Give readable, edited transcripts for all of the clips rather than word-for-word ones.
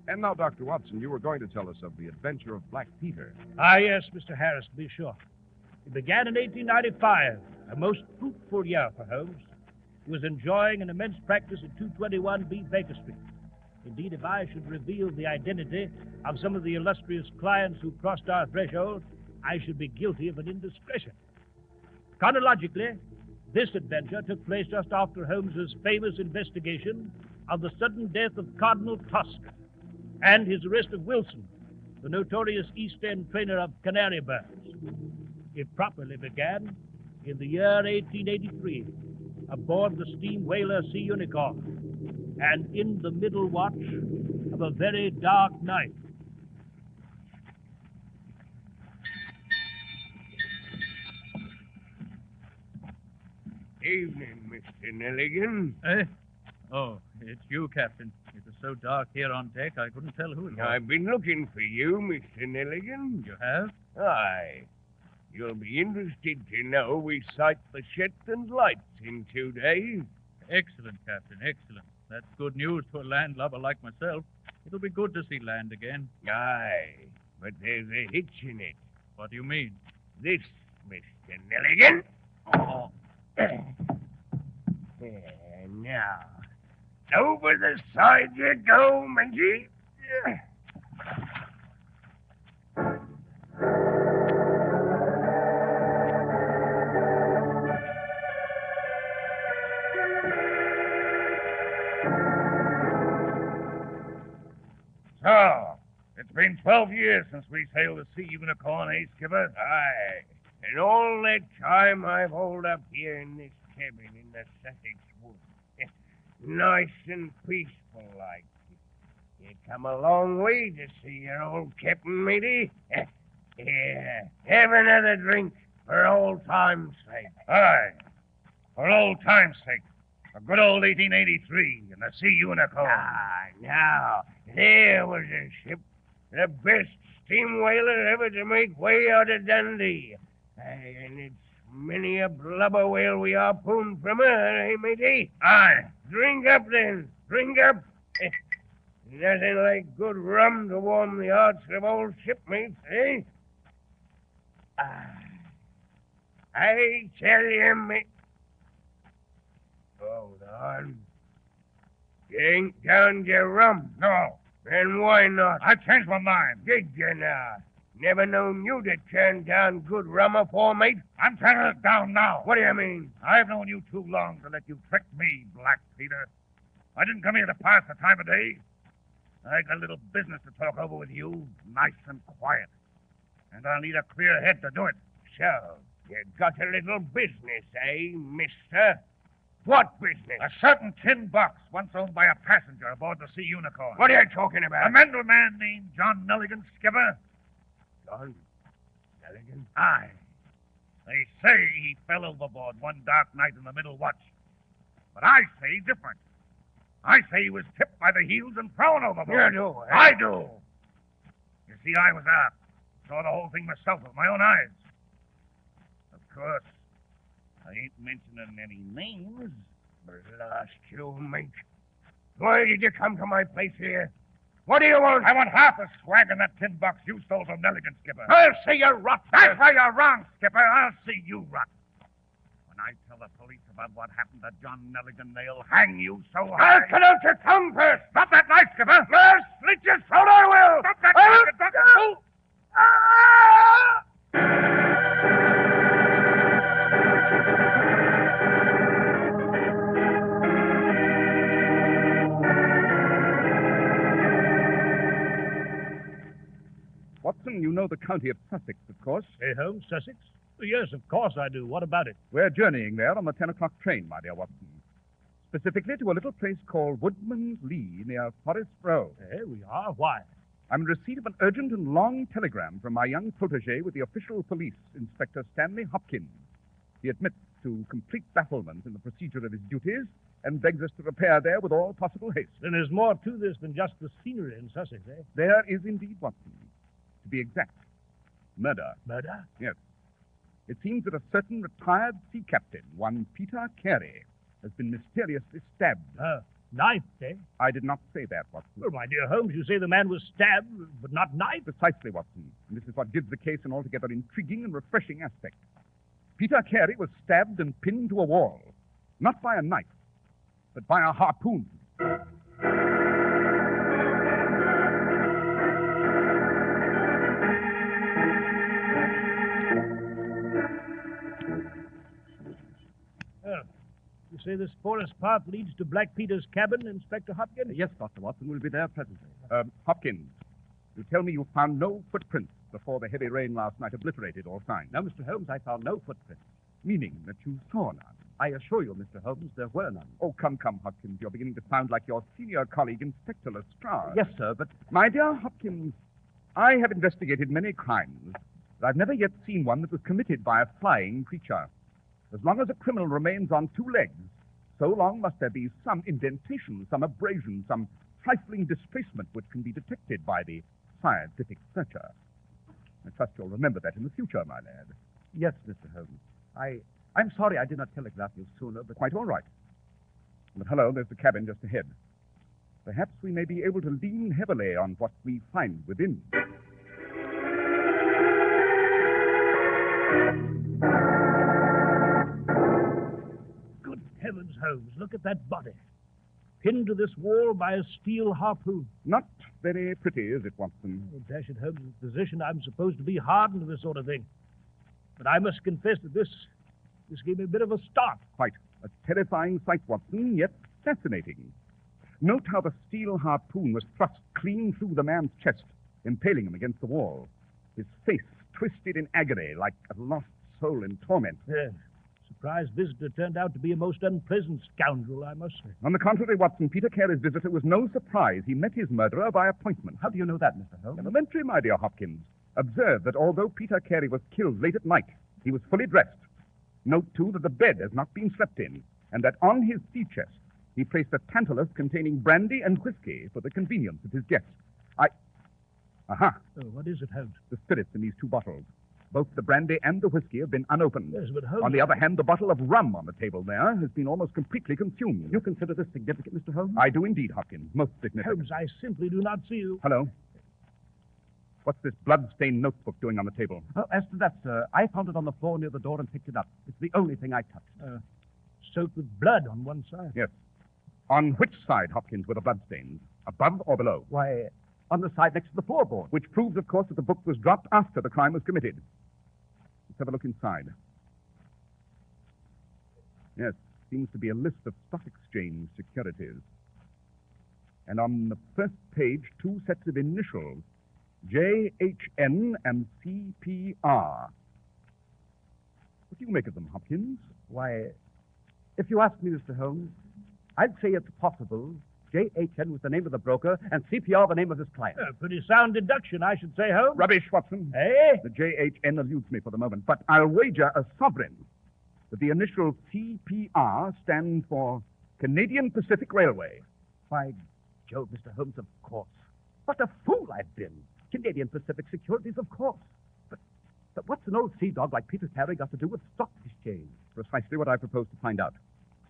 And now, Dr. Watson, you were going to tell us of the adventure of Black Peter. Ah, yes, Mr. Harris, to be sure. It began in 1895, a most fruitful year for Holmes. He was enjoying an immense practice at 221B Baker Street. Indeed, if I should reveal the identity of some of the illustrious clients who crossed our threshold, I should be guilty of an indiscretion. Chronologically, this adventure took place just after Holmes's famous investigation of the sudden death of Cardinal Tosca and his arrest of Wilson, the notorious East End trainer of canary birds. It properly began in the year 1883 aboard the steam whaler Sea Unicorn and in the middle watch of a very dark night. Evening, Mr. Nelligan. Eh? Oh, it's you, Captain. It was so dark here on deck, I couldn't tell who it was. I've been looking for you, Mr. Nelligan. You have? Aye. You'll be interested to know we sight the Shetland Lights in 2 days. Excellent, Captain, excellent. That's good news to a landlubber like myself. It'll be good to see land again. Aye, but there's a hitch in it. What do you mean? This, Mr. Nelligan. Oh. Now, over the side you go, matey. So, it's been 12 years since we sailed the Sea Unicorn, eh, Skipper? Aye. And all that time I've holed up here in this cabin in the Sussex woods. Nice and peaceful like. You come a long way to see your old captain, matey. Here, have another drink for old time's sake. Aye. For old time's sake. For good old 1883 and the Sea Unicorn. Ah, now, there was a ship, the best steam whaler ever to make way out of Dundee. And it's many a blubber whale we harpooned from her, eh, matey? Aye. Drink up, then. Drink up. Nothing like good rum to warm the hearts of old shipmates, eh? I tell you, mate. Hold on. You ain't down your rum. No. Then why not? I changed my mind. Did you now? Never known you to turn down good rum afore, mate. I'm turning it down now. What do you mean? I've known you too long to let you trick me, Black Peter. I didn't come here to pass the time of day. I got a little business to talk over with you, nice and quiet. And I'll need a clear head to do it. So, you got a little business, eh, mister? What business? A certain tin box once owned by a passenger aboard the Sea Unicorn. What are you talking about? A Mendel man named John Nelligan, Skipper. John Nelligan? Aye. They say he fell overboard one dark night in the middle watch. But I say different. I say he was tipped by the heels and thrown overboard. You do, eh? I do. You see, I was aft. Saw the whole thing myself with my own eyes. Of course, I ain't mentioning any names. Blast you, mate. Why did you come to my place here? What do you want? I want half a swag in that tin box you stole from Nelligan, Skipper. I'll see you rot. That's why you're wrong, Skipper. I'll see you rot. When I tell the police about what happened to John Nelligan, they'll hang you so high. I'll cut out your tongue first. Stop that knife, Skipper. I'll slit your throat, I will. Stop that knife, you drunken fool. Watson, you know the county of Sussex, of course. Hey, Holmes, Sussex? Yes, of course I do. What about it? We're journeying there on the 10 o'clock train, my dear Watson. Specifically to a little place called Woodman's Lee near Forest Row. Here we are. Why? I'm in receipt of an urgent and long telegram from my young protege with the official police, Inspector Stanley Hopkins. He admits to complete bafflement in the procedure of his duties and begs us to repair there with all possible haste. Then there's more to this than just the scenery in Sussex, eh? There is indeed, Watson. To be exact, murder. Murder? Yes. It seems that a certain retired sea captain, one Peter Carey, has been mysteriously stabbed. Knifed, eh? I did not say that, Watson. Well, my dear Holmes, you say the man was stabbed, but not knifed? Precisely, Watson. And this is what gives the case an altogether intriguing and refreshing aspect. Peter Carey was stabbed and pinned to a wall, not by a knife, but by a harpoon. You say this forest path leads to Black Peter's cabin, Inspector Hopkins? Yes, Dr. Watson. We'll be there presently. Hopkins, you tell me you found no footprints before the heavy rain last night obliterated all signs. No, Mr. Holmes, I found no footprints. Meaning that you saw none. I assure you, Mr. Holmes, there were none. Oh, come, Hopkins. You're beginning to sound like your senior colleague, Inspector Lestrade. Yes, sir, but... My dear Hopkins, I have investigated many crimes, but I've never yet seen one that was committed by a flying creature. As long as a criminal remains on two legs, so long must there be some indentation, some abrasion, some trifling displacement which can be detected by the scientific searcher. I trust you'll remember that in the future, my lad. Yes, Mr. Holmes. I'm sorry I did not telegraph you sooner, but... Quite all right. But hello, there's the cabin just ahead. Perhaps we may be able to lean heavily on what we find within. Good heavens, Holmes, look at that body. Pinned to this wall by a steel harpoon. Not very pretty, is it, Watson? Oh, dash it, Holmes, in this position, I'm supposed to be hardened to this sort of thing. But I must confess that this gave me a bit of a start. Quite a terrifying sight, Watson, yet fascinating. Note how the steel harpoon was thrust clean through the man's chest, impaling him against the wall. His face twisted in agony like a lost soul in torment. Yes. Surprised visitor turned out to be a most unpleasant scoundrel, I must say. On the contrary, Watson, Peter Carey's visitor was no surprise. He met his murderer by appointment. How do you know that, Mr. Holmes? Elementary, my dear Hopkins. Observe that although Peter Carey was killed late at night, he was fully dressed. Note, too, that the bed has not been slept in, and that on his sea chest he placed a tantalus containing brandy and whiskey for the convenience of his guests. Aha! Oh, what is it, Holmes? The spirits in these two bottles. Both the brandy and the whiskey have been unopened. Yes, but Holmes... On the other hand, the bottle of rum on the table there has been almost completely consumed. You consider this significant, Mr. Holmes? I do indeed, Hopkins. Most significant. Holmes, I simply do not see you. Hello. What's this blood-stained notebook doing on the table? Oh, as to that, sir, I found it on the floor near the door and picked it up. It's the only thing I touched. Soaked with blood on one side. Yes. On which side, Hopkins, were the bloodstains? Above or below? Why, on the side next to the floorboard. Which proves, of course, that the book was dropped after the crime was committed. Let's have a look inside. Yes, seems to be a list of stock exchange securities. And on the first page, two sets of initials, JHN and CPR. What do you make of them, Hopkins? Why, if you ask me, Mr. Holmes, I'd say it's possible JHN was the name of the broker and CPR the name of his client. Pretty sound deduction, I should say, Holmes. Rubbish, Watson. Eh? The JHN eludes me for the moment, but I'll wager a sovereign that the initial CPR stand for Canadian Pacific Railway. By Jove, Mr. Holmes, of course. What a fool I've been. Canadian Pacific Securities, of course. But what's an old sea dog like Peter Carey got to do with stock exchange? Precisely what I propose to find out.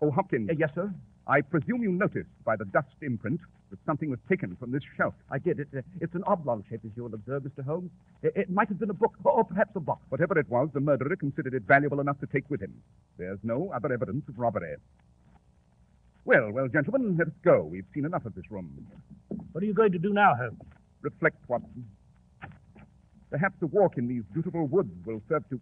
Oh, Hopkins. Yes, sir? I presume you noticed by the dust imprint that something was taken from this shelf. I did. It's an oblong shape, as you will observe, Mr. Holmes. It might have been a book, or perhaps a box. Whatever it was, the murderer considered it valuable enough to take with him. There's no other evidence of robbery. Well, gentlemen, let us go. We've seen enough of this room. What are you going to do now, Holmes? Reflect, Watson. Perhaps a walk in these beautiful woods will serve to...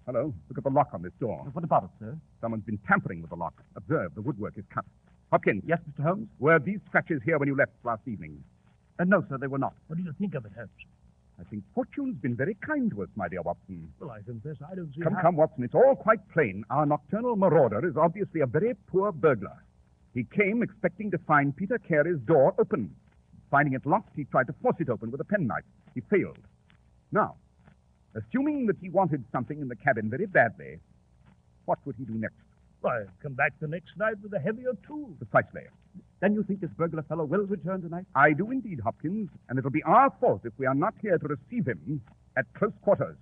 Hello, look at the lock on this door. What about it, sir? Someone's been tampering with the lock. Observe, the woodwork is cut. Hopkins. Yes, Mr. Holmes? Were these scratches here when you left last evening? No, sir, they were not. What do you think of it, Holmes? I think fortune's been very kind to us, my dear Watson. Well, I confess I don't see Come, Watson, it's all quite plain. Our nocturnal marauder is obviously a very poor burglar. He came expecting to find Peter Carey's door open. Finding it locked, he tried to force it open with a penknife. He failed. Now, assuming that he wanted something in the cabin very badly, what would he do next? Why, come back the next night with a heavier tool. Precisely. Then you think this burglar fellow will return tonight? I do indeed, Hopkins, and it'll be our fault if we are not here to receive him at close quarters.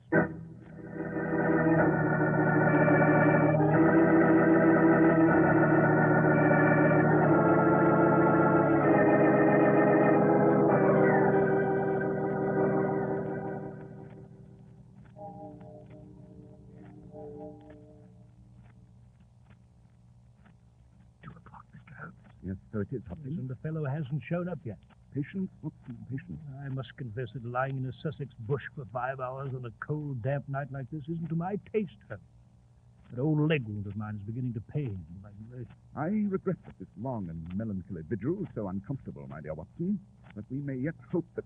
So it is, Hopkins. And the fellow hasn't shown up yet. Patience, Watson, patience. I must confess that lying in a Sussex bush for 5 hours on a cold, damp night like this isn't to my taste, Holmes. That old leg wound of mine is beginning to pain. I regret that this long and melancholy vigil is so uncomfortable, my dear Watson, but we may yet hope that...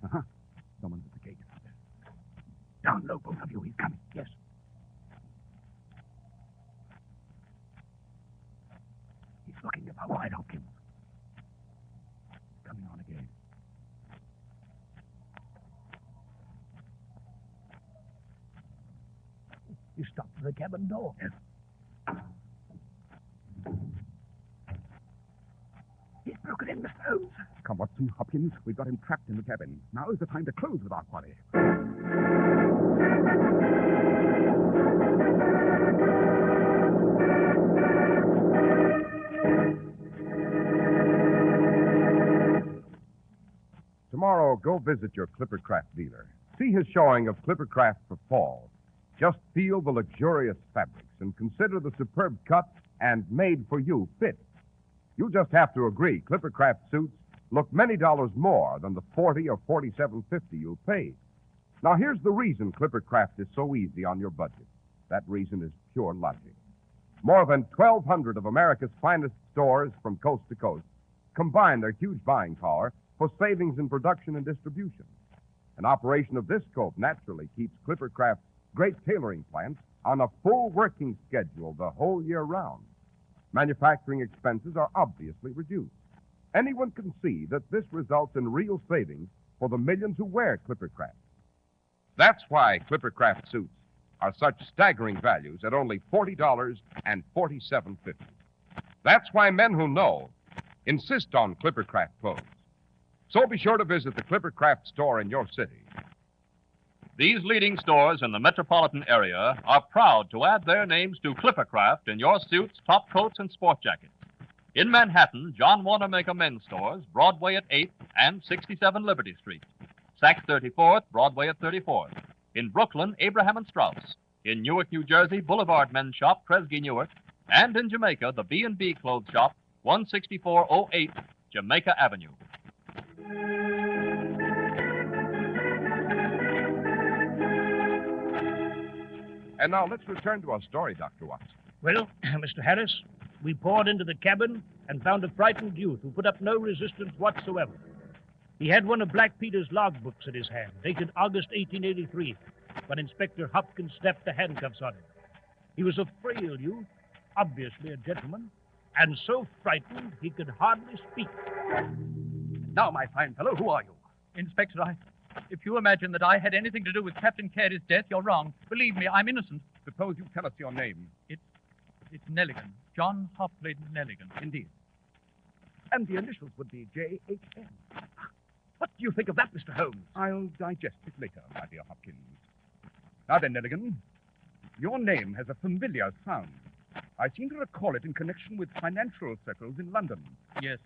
Aha, someone's at the gate. Down low, both of you. He's coming. Yes. He's looking about wide, Hopkins. Coming on again. He stopped at the cabin door. Yes. He's broken in, Mr. Holmes. Come, Watson, Hopkins. We've got him trapped in the cabin. Now is the time to close with our quarry. Tomorrow, go visit your Clippercraft dealer. See his showing of Clippercraft for fall. Just feel the luxurious fabrics and consider the superb cut and made-for-you fit. You just have to agree Clippercraft suits look many dollars more than the $40 or $47.50 you'll pay. Now, here's the reason Clippercraft is so easy on your budget. That reason is pure logic. More than 1,200 of America's finest stores from coast to coast combine their huge buying power for savings in production and distribution. An operation of this scope naturally keeps Clippercraft's great tailoring plants on a full working schedule the whole year round. Manufacturing expenses are obviously reduced. Anyone can see that this results in real savings for the millions who wear Clippercraft. That's why Clippercraft suits are such staggering values at only $40 and $47.50. That's why men who know insist on Clippercraft clothes. So be sure to visit the Clippercraft store in your city. These leading stores in the metropolitan area are proud to add their names to Clippercraft in your suits, top coats, and sport jackets. In Manhattan, John Wanamaker Men's Stores, Broadway at 8th and 67 Liberty Street. Saks 34th, Broadway at 34th. In Brooklyn, Abraham and Strauss. In Newark, New Jersey, Boulevard Men's Shop, Kresge Newark. And in Jamaica, the B&B Clothes Shop, 16408 Jamaica Avenue. And now let's return to our story, Dr. Watson. Well, Mr. Harris, we poured into the cabin and found a frightened youth who put up no resistance whatsoever. He had one of Black Peter's logbooks in his hand, dated August 1883, when Inspector Hopkins snapped the handcuffs on him. He was a frail youth, obviously a gentleman, and so frightened he could hardly speak. Now, my fine fellow, who are you? Inspector, if you imagine that I had anything to do with Captain Carey's death, you're wrong. Believe me, I'm innocent. Suppose you tell us your name. It's Nelligan. John Hopley Nelligan. Indeed. And the initials would be J.H.N. What do you think of that, Mr. Holmes? I'll digest it later, my dear Hopkins. Now then, Nelligan, your name has a familiar sound. I seem to recall it in connection with financial circles in London. Yes,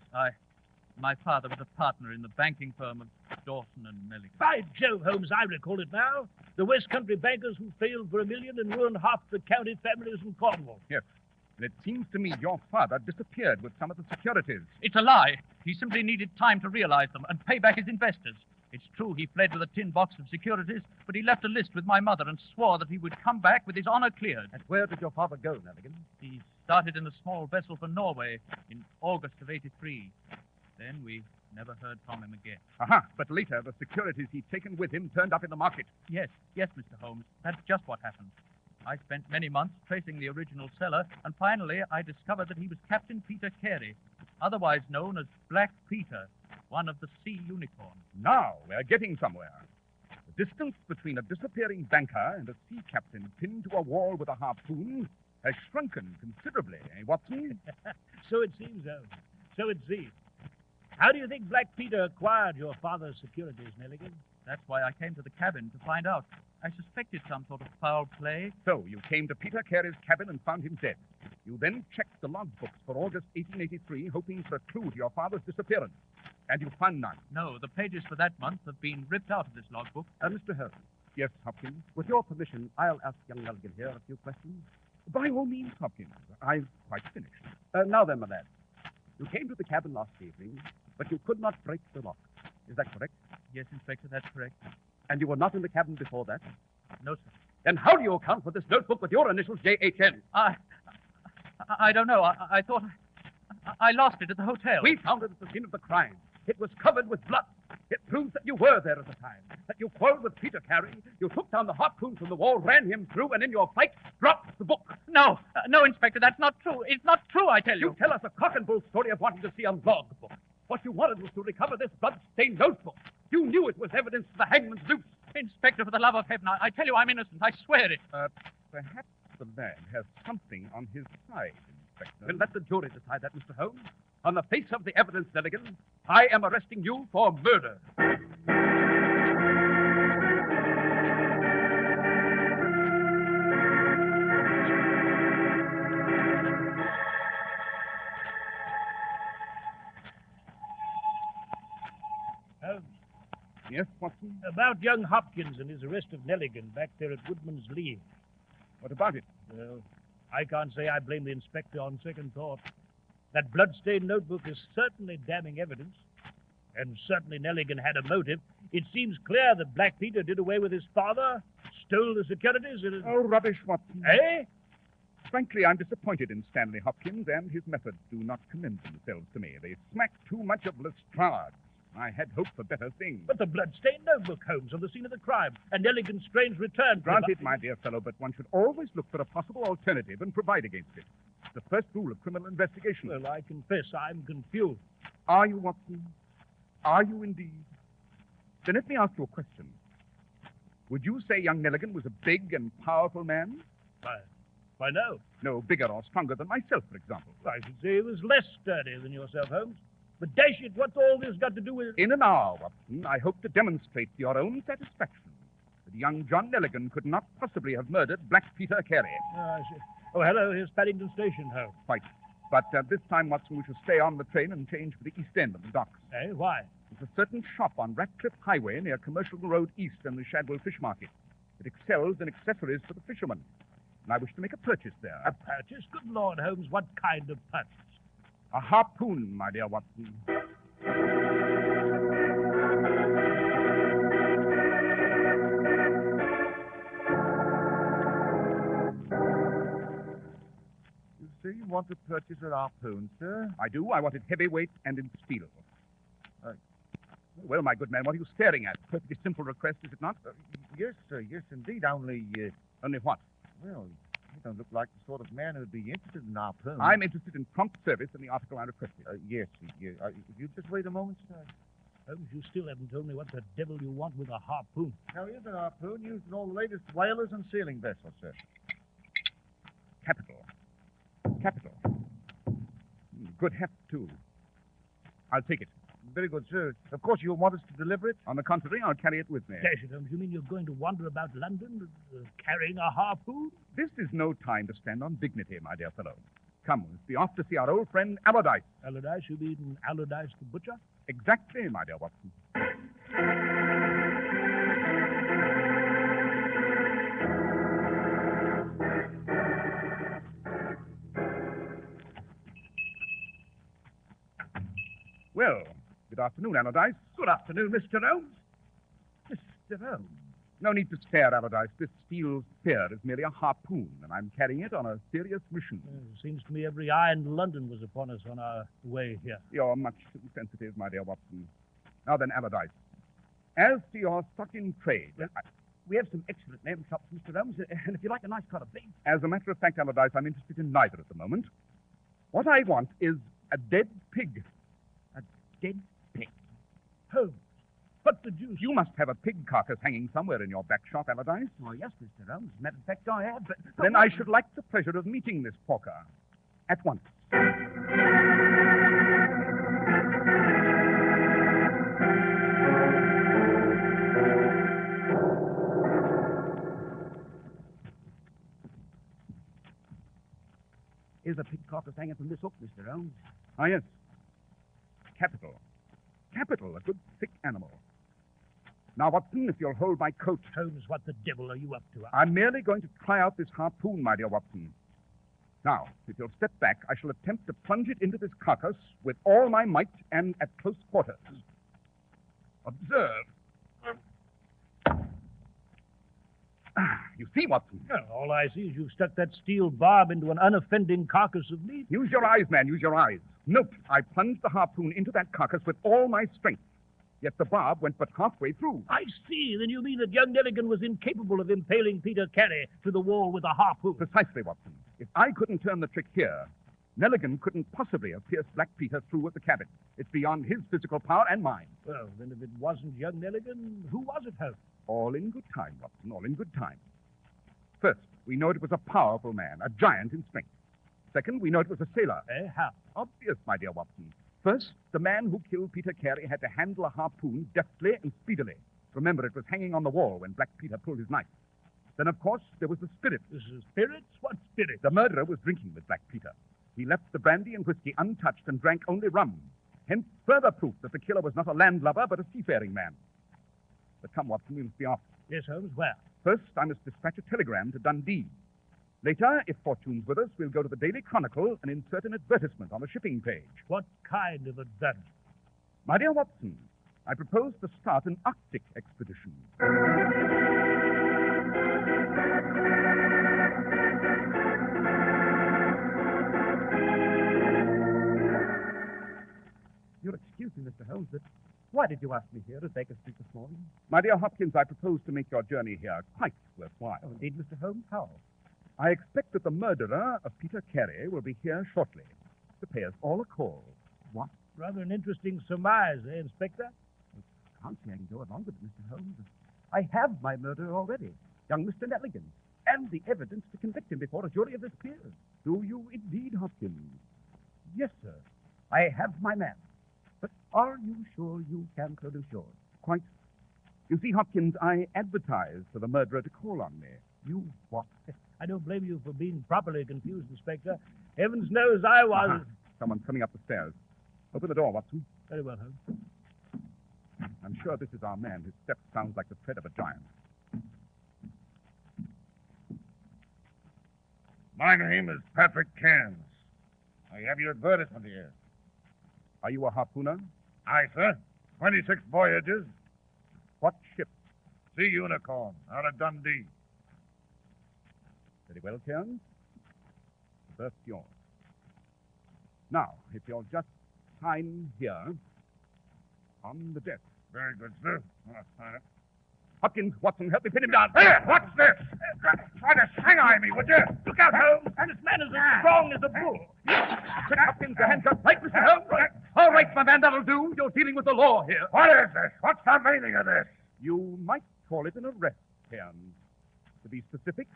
my father was a partner in the banking firm of Dawson and Nelligan. By Jove, Holmes, I recall it now. The West Country bankers who failed for $1 million and ruined half the county families in Cornwall. Yes. And it seems to me your father disappeared with some of the securities. It's a lie. He simply needed time to realize them and pay back his investors. It's true he fled with a tin box of securities, but he left a list with my mother and swore that he would come back with his honor cleared. And where did your father go, Nelligan? He started in a small vessel for Norway in August of '83. Then we never heard from him again. Aha, but later the securities he'd taken with him turned up in the market. Yes, Mr. Holmes. That's just what happened. I spent many months tracing the original seller, and finally I discovered that he was Captain Peter Carey, otherwise known as Black Peter, one of the Sea Unicorns. Now we're getting somewhere. The distance between a disappearing banker and a sea captain pinned to a wall with a harpoon has shrunken considerably, eh, Watson? So it seems, Holmes. So it seems. How do you think Black Peter acquired your father's securities, Nelligan? That's why I came to the cabin to find out. I suspected some sort of foul play. So you came to Peter Carey's cabin and found him dead. You then checked the logbooks for August 1883, hoping for a clue to your father's disappearance. And you found none. No, the pages for that month have been ripped out of this logbook. Mr. Holmes, Yes, Hopkins? with your permission, I'll ask young Nelligan here a few questions. By all means, Hopkins. I've quite finished. Now then, my lad, You came to the cabin last evening, but you could not break the lock. Is that correct? Yes, Inspector, that's correct. And you were not in the cabin before that? No, sir. Then how do you account for this notebook with your initials J.H.N.? I don't know. I thought I lost it at the hotel. We found it at the scene of the crime. It was covered with blood. It proves that you were there at the time, that you quarreled with Peter Carey, you took down the harpoon from the wall, ran him through, and in your fight, dropped the book. No, Inspector, that's not true. It's not true, I tell you. You tell us a cock and bull story of wanting to see a log book. What you wanted was to recover this blood-stained notebook. You knew it was evidence to the hangman's noose. Inspector, for the love of heaven, I tell you I'm innocent. I swear it. Perhaps the man has something on his side, Inspector. Then let the jury decide that, Mr. Holmes. On the face of the evidence, Nelligan, I am arresting you for murder. Holmes, Yes, Watson? about young Hopkins and his arrest of Nelligan back there at Woodman's Lee. What about it? Well, I can't say I blame the inspector on second thought. That blood-stained notebook is certainly damning evidence. And certainly Nelligan had a motive. It seems clear that Black Peter did away with his father, stole the securities, and... Oh, rubbish, Watson. Eh? Frankly, I'm disappointed in Stanley Hopkins, and his methods do not commend themselves to me. They smack too much of Lestrade. I had hoped for better things. But the blood-stained notebook, Holmes, on the scene of the crime, and Nelligan's strange return... Granted, my dear fellow, but one should always look for a possible alternative and provide against it. It's the first rule of criminal investigation. Well, I confess I'm confused. Are you, Watson? Are you indeed? Then let me ask you a question. Would you say young Nelligan was a big and powerful man? Why, no. No, bigger or stronger than myself, for example. I should say he was less sturdy than yourself, Holmes. But dash it, what's all this got to do with... In an hour, Watson, I hope to demonstrate to your own satisfaction that young John Nelligan could not possibly have murdered Black Peter Carey. I see. Oh, hello, here's Paddington Station, Holmes. Quite. But this time, Watson, we shall stay on the train and change for the east end of the docks. Eh, why? There's a certain shop on Ratcliffe Highway near Commercial Road East and the Shadwell Fish Market. It excels in accessories for the fishermen. And I wish to make a purchase there. A purchase? Good Lord, Holmes, what kind of purchase? A harpoon, my dear Watson. You say you want to purchase a harpoon, sir? I do. I want it heavyweight and in steel. Well, my good man, what are you staring at? Perfectly simple request, is it not? Yes, sir. Yes, indeed. Only, Only what? well, you don't look like the sort of man who'd be interested in a harpoon. I'm interested in prompt service in the article I requested. Yes. If you just wait a moment, sir. Holmes, you still haven't told me what the devil you want with a harpoon. Now, here's a harpoon used in all the latest whalers and sailing vessels, sir. Capital. Good heft, too. I'll take it. Very good, sir. Of course, you'll want us to deliver it? On the contrary, I'll carry it with me. Dash it, Holmes, you mean you're going to wander about London carrying a harpoon? This is no time to stand on dignity, my dear fellow. Come, let's be off to see our old friend Allardyce. Allardyce? You mean Allardyce the butcher? Exactly, my dear Watson. Well, good afternoon, Allardyce. Good afternoon, Mr. Holmes. Mr. Holmes. No need to stare, Allardyce. This steel spear is merely a harpoon, and I'm carrying it on a serious mission. Seems to me every eye in London was upon us on our way here. You're much too sensitive, my dear Watson. Now then, Allardyce, as to your stock in trade... Well, we have some excellent lamb chops, Mr. Holmes, and if you like a nice cut of beef... As a matter of fact, Allardyce, I'm interested in neither at the moment. What I want is a dead pig. A dead pig? Holmes, what the deuce? You must have a pig carcass hanging somewhere in your back shop, Allardyce. Oh, yes, Mr. Holmes. As a matter of fact, I have, but... Then I should like the pleasure of meeting this porker. At once. Here's a pig carcass hanging from this hook, Mr. Holmes. Ah, yes. Capital. A good, thick animal. Now, Watson, if you'll hold my coat. Holmes, what the devil are you up to? I'm merely going to try out this harpoon, my dear Watson. Now, if you'll step back, I shall attempt to plunge it into this carcass with all my might and at close quarters. Observe. You see, Watson? Well, all I see is you've stuck that steel barb into an unoffending carcass of meat. Use your eyes, man, use your eyes. Note, I plunged the harpoon into that carcass with all my strength. Yet the barb went but halfway through. I see. Then you mean that young Nelligan was incapable of impaling Peter Carey to the wall with a harpoon? Precisely, Watson. If I couldn't turn the trick here, Nelligan couldn't possibly have pierced Black Peter through at the cabin. It's beyond his physical power and mine. Well, then if it wasn't young Nelligan, who was it, Holmes? All in good time, Watson, all in good time. First, we know it was a powerful man, a giant in strength. Second, we know it was a sailor. How? Obvious, my dear Watson. First, the man who killed Peter Carey had to handle a harpoon deftly and speedily. Remember, it was hanging on the wall when Black Peter pulled his knife. Then, of course, there was the spirit. This is spirits? What spirits? The murderer was drinking with Black Peter. He left the brandy and whiskey untouched and drank only rum. Hence, further proof that the killer was not a landlubber, but a seafaring man. But come, Watson, we must be off. Yes, Holmes, where? First, I must dispatch a telegram to Dundee. Later, if fortune's with us, we'll go to the Daily Chronicle and insert an advertisement on the shipping page. What kind of advertisement? My dear Watson, I propose to start an Arctic expedition. You'll excuse me, Mr. Holmes, but why did you ask me here at Baker Street this morning? My dear Hopkins, I propose to make your journey here quite worthwhile. Oh, indeed, Mr. Holmes, how? I expect that the murderer of Peter Carey will be here shortly to pay us all a call. What? Rather an interesting surmise, Inspector? I can't see I can go along with it, Mr. Holmes. I have my murderer already, young Mr. Nelligan, and the evidence to convict him before a jury of his peers. Do you indeed, Hopkins? Yes, sir. I have my man. But are you sure you can produce yours? Quite. You see, Hopkins, I advertised for the murderer to call on me. You what? I don't blame you for being properly confused, Inspector. Heavens knows I was. Someone's coming up the stairs. Open the door, Watson. Very well, Holmes. I'm sure this is our man. His step sounds like the tread of a giant. My name is Patrick Cairns. I have your advertisement here. Are you a harpooner? Aye, sir. 26 voyages. What ship? Sea Unicorn, out of Dundee. Very well, Cairns. The berth's yours. Now, if you'll just sign here on the desk. Very good, sir. I'll sign it. Hopkins, Watson, help me pin him down. Hey, what's this? Try to shanghai me, would you? Look out, Holmes! This man is as strong as a bull. Quick, Hopkins, the handcuffs. Right, Mr. Holmes. All right, my man, that'll do. You're dealing with the law here. What is this? What's the meaning of this? You might call it an arrest, Cairns. To be specific,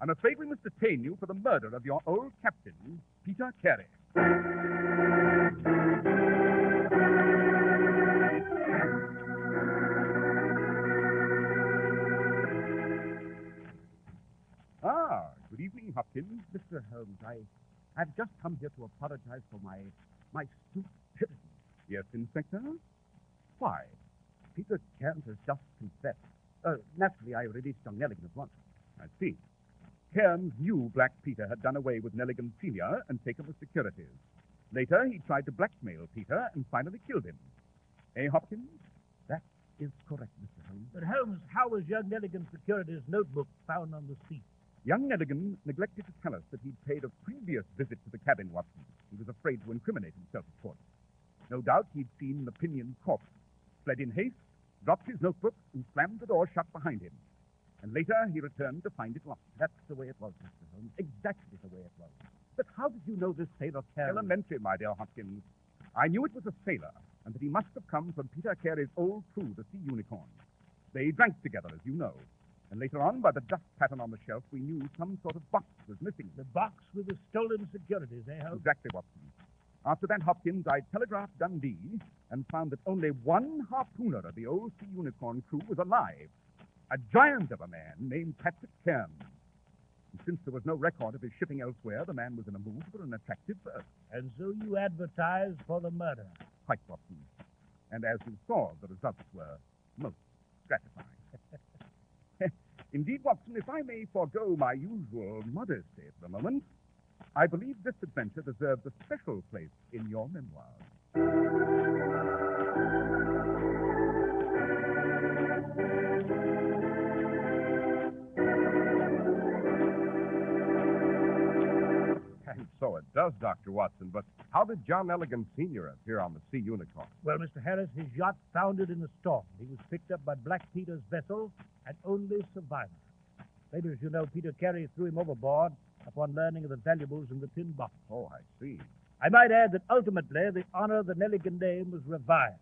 I'm afraid we must detain you for the murder of your old captain, Peter Carey. Good evening, Hopkins. Mr. Holmes, I've just come here to apologize for my stupidity. Yes, Inspector? Why? Peter Cairns has just confessed. Naturally, I released young Nelligan at once. I see. Cairns knew Black Peter had done away with Nelligan Sr. and taken the securities. Later, he tried to blackmail Peter and finally killed him. Eh, Hopkins? That is correct, Mr. Holmes. But, Holmes, how was young Nelligan's securities notebook found on the seat? Young Nelligan neglected to tell us that he'd paid a previous visit to the cabin, Watson. He was afraid to incriminate himself, of course. No doubt he'd seen the pinioned corpse, fled in haste, dropped his notebook, and slammed the door shut behind him. And later he returned to find it locked. That's the way it was, Mr. Holmes. Exactly the way it was. But how did you know this sailor Cairns? Elementary, my dear Hopkins. I knew it was a sailor, and that he must have come from Peter Carey's old crew, the Sea Unicorn. They drank together, as you know. And later on, by the dust pattern on the shelf, we knew some sort of box was missing. The box with the stolen securities, Holmes? Exactly, Watson. After that, Hopkins, I telegraphed Dundee and found that only one harpooner of the old Sea Unicorn crew was alive. A giant of a man named Patrick Cairns. And since there was no record of his shipping elsewhere, the man was in a mood for an attractive berth. And so you advertised for the murder? Quite, Watson. And as you saw, the results were most gratifying. Indeed, Watson, if I may forego my usual modesty for a moment, I believe this adventure deserves a special place in your memoirs. And so it does, Dr. Watson. But how did John Elegant Sr. appear on the Sea Unicorn? Well, Mr. Harris, his yacht foundered in a storm. He was picked up by Black Peter's vessel and only survivor. Later, as you know, Peter Carey threw him overboard upon learning of the valuables in the tin box. Oh, I see. I might add that ultimately the honor of the Nelligan name was revived.